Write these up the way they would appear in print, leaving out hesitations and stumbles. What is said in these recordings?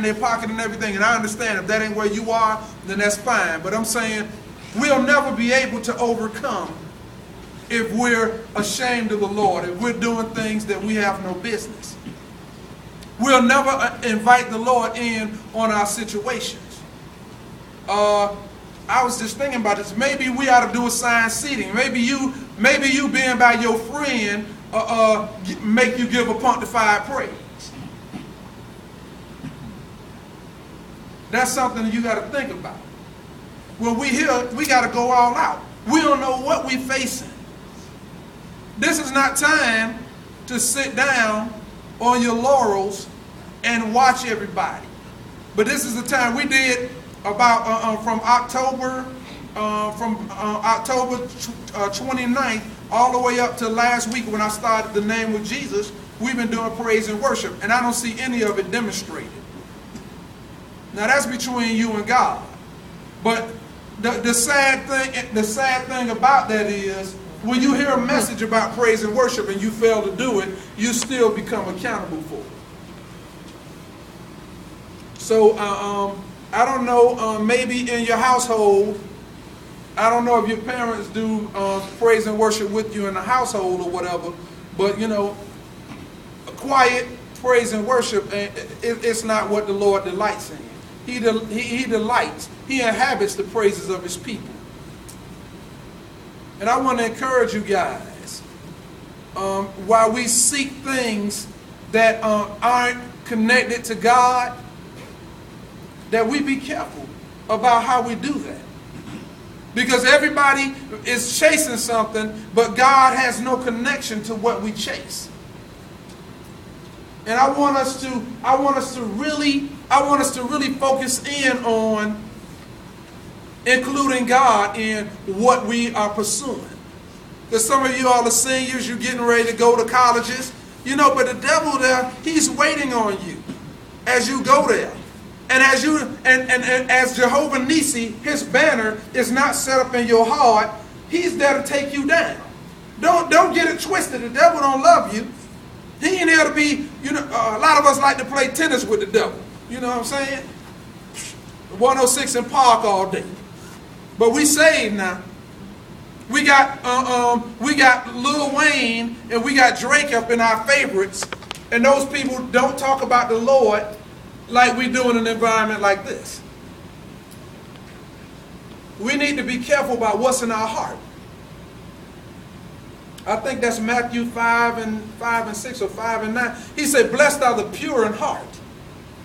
in their pocket and everything. And I understand if that ain't where you are, then that's fine. But I'm saying we'll never be able to overcome if we're ashamed of the Lord, if we're doing things that we have no business. We'll never invite the Lord in on our situations. I was just thinking about this. Maybe we ought to do assigned seating. Maybe you being by your friend make you give a punctified praise. That's something you got to think about. When we here, we got to go all out. We don't know what we're facing. This is not time to sit down on your laurels and watch everybody. But this is the time. We did about from October 29th all the way up to last week when I started the Name of Jesus. We've been doing praise and worship, and I don't see any of it demonstrated. Now that's between you and God. But the sad thing about that is when you hear a message about praise and worship and you fail to do it, you still become accountable for it. So I don't know, maybe in your household, I don't know if your parents do praise and worship with you in the household or whatever, but you know, quiet praise and worship, it's not what the Lord delights in. He delights, He inhabits the praises of His people. And I want to encourage you guys, while we seek things that aren't connected to God, that we be careful about how we do that. Because everybody is chasing something, but God has no connection to what we chase. And I want us to really focus in on including God in what we are pursuing. Because some of you all are seniors, you're getting ready to go to colleges, you know, but the devil there, he's waiting on you as you go there. And as as Jehovah Nissi, his banner is not set up in your heart, he's there to take you down. Don't get it twisted. The devil don't love you. He ain't there to be, you know, a lot of us like to play tennis with the devil. You know what I'm saying? 106 in Park all day. But we saved now. We got Lil Wayne and we got Drake up in our favorites. And those people don't talk about the Lord like we do in an environment like this. We need to be careful about what's in our heart. I think that's Matthew 5 and 6 or 5 and 9. He said, blessed are the pure in heart,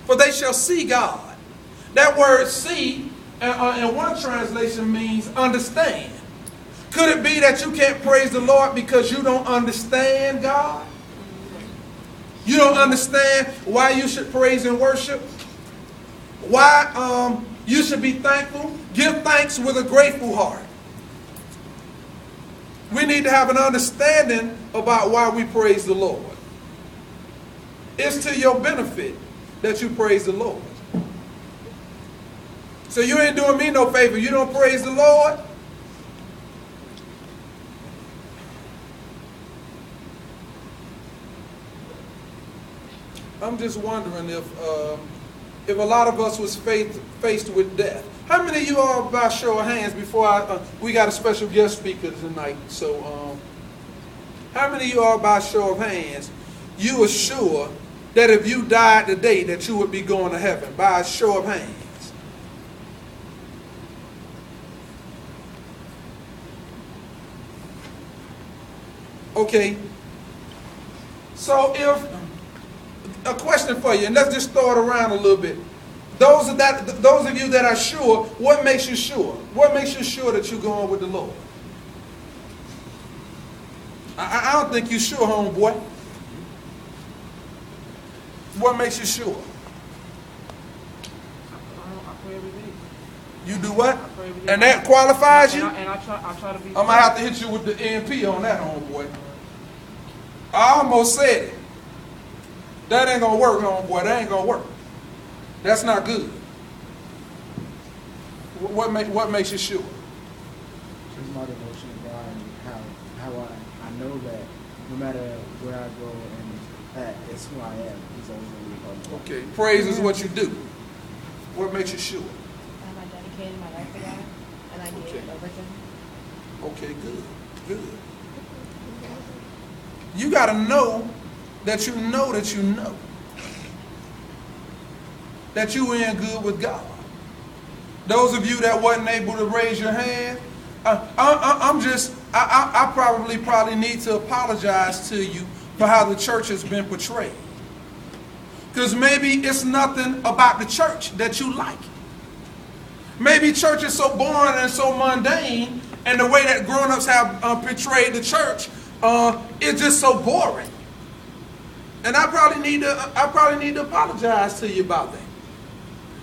for they shall see God. That word see in one translation means understand. Could it be that you can't praise the Lord because you don't understand God? You don't understand why you should praise and worship? Why you should be thankful? Give thanks with a grateful heart. We need to have an understanding about why we praise the Lord. It's to your benefit that you praise the Lord. So you ain't doing me no favor. You don't praise the Lord. I'm just wondering if a lot of us was faced with death. How many of you are, by show of hands, before we got a special guest speaker tonight, so how many of you are, by show of hands, you are sure that if you died today that you would be going to heaven? By a show of hands. Okay. So if, a question for you, and let's just throw it around a little bit. Those of you that are sure, what makes you sure? What makes you sure that you're going with the Lord? I don't think you're sure, homeboy. What makes you sure? I pray every day. You do what? I pray every day. And that qualifies you? And I try to be. I'm going to have to hit you with the EMP on that, homeboy. I almost said it. That ain't going to work, homeboy. That ain't going to work. That's not good. What makes you sure? Just my devotion to God and how I know that no matter where I go and It's who I am. He's always going to be part of me. Okay. Praise is what you do. What makes you sure? I dedicated my life to God, and I gave everything. Okay, good. Good. You got to know that you know that you know that you in good with God. Those of you that wasn't able to raise your hand, I probably need to apologize to you for how the church has been portrayed. Because maybe it's nothing about the church that you like. Maybe church is so boring and so mundane, and the way that grown-ups have portrayed the church is just so boring. And I probably need to apologize to you about that.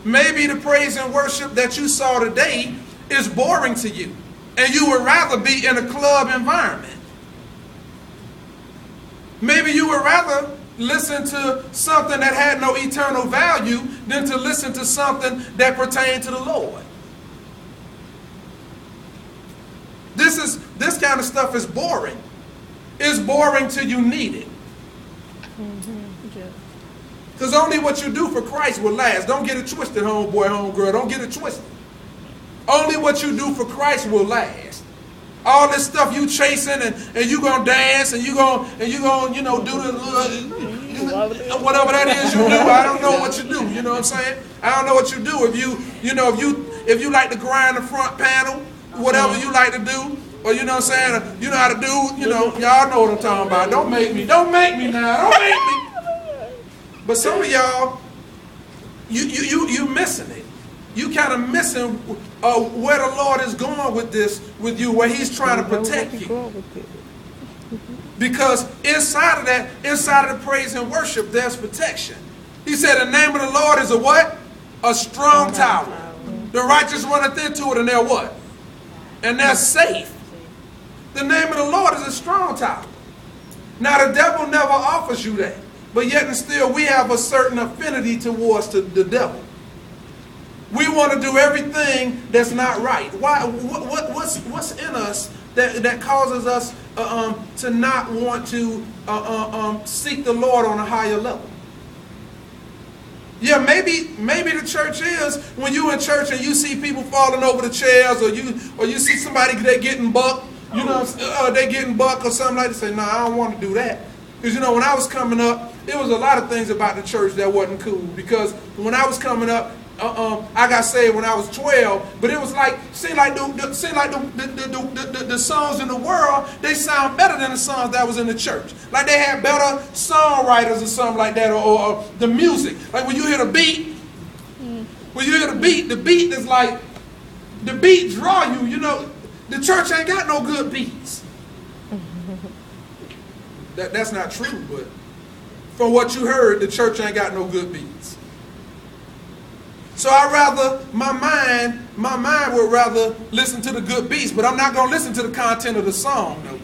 Maybe the praise and worship that you saw today is boring to you, and you would rather be in a club environment. Maybe you would rather listen to something that had no eternal value than to listen to something that pertained to the Lord. This kind of stuff is boring. It's boring till you need it. Because only what you do for Christ will last. Don't get it twisted, homeboy, homegirl. Don't get it twisted. Only what you do for Christ will last. All this stuff you chasing and you gonna dance and you gonna do the whatever that is you do. I don't know what you do. You know what I'm saying? I don't know what you do. If you like to grind the front panel, whatever you like to do, or you know what I'm saying, you know how to do. Y'all know what I'm talking about. Don't make me now. Don't make me. But some of y'all, you missing it. You kind of missing where the Lord is going with this, with you, where He's trying to protect you. Because inside of the praise and worship, there's protection. He said the name of the Lord is a what? A strong tower. The righteous runneth into it and they're what? And they're safe. The name of the Lord is a strong tower. Now the devil never offers you that. But yet and still we have a certain affinity towards the devil. We want to do everything that's not right. Why? What's in us that causes us to not want to seek the Lord on a higher level? Yeah, maybe the church is when you in church and you see people falling over the chairs, or you see somebody that getting bucked, they getting bucked or something like that. Say, no, I don't want to do that. Because when I was coming up, there was a lot of things about the church that wasn't cool. Because when I was coming up, I got saved when I was 12, but it was like, seemed like the songs in the world, they sound better than the songs that was in the church. Like they had better songwriters or something like that, or the music. Like when you hear the beat, the beat is like, the beat draw you, the church ain't got no good beats. That's not true, but from what you heard, the church ain't got no good beats. So my mind would rather listen to the good beats, but I'm not going to listen to the content of the song. No.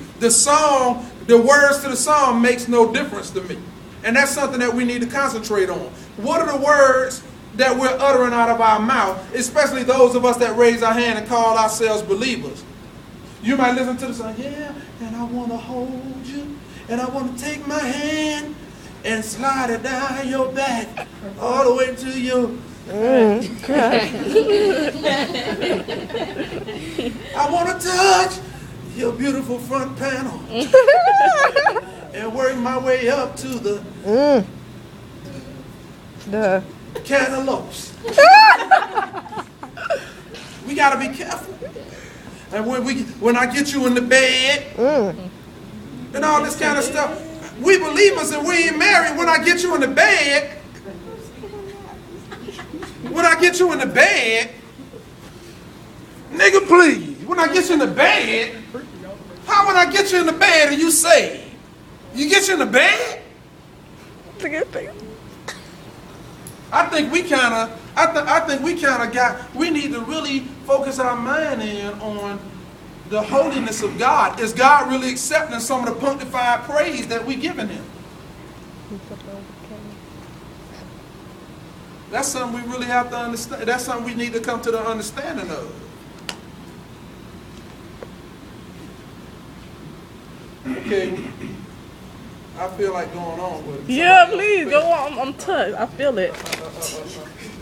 The words to the song makes no difference to me. And that's something that we need to concentrate on. What are the words that we're uttering out of our mouth, especially those of us that raise our hand and call ourselves believers? You might listen to the song, yeah, and I want to hold you, and I want to take my hand and slide it down your back all the way to your... I want to touch your beautiful front panel and work my way up to the cantaloupes. We got to be careful. And when I get you in the bed and all this kind of stuff, we believers and we ain't married. When I get you in the bed, nigga, please. When I get you in the bed, how would I get you in the bed and you say, you get you in the bed? I think we kind of we need to really focus our mind in on the holiness of God. Is God really accepting some of the punctified praise that we giving Him? That's something we really have to understand. That's something we need to come to the understanding of. Okay. I feel like going on with it. Yeah, please go on. I'm touched. I feel it.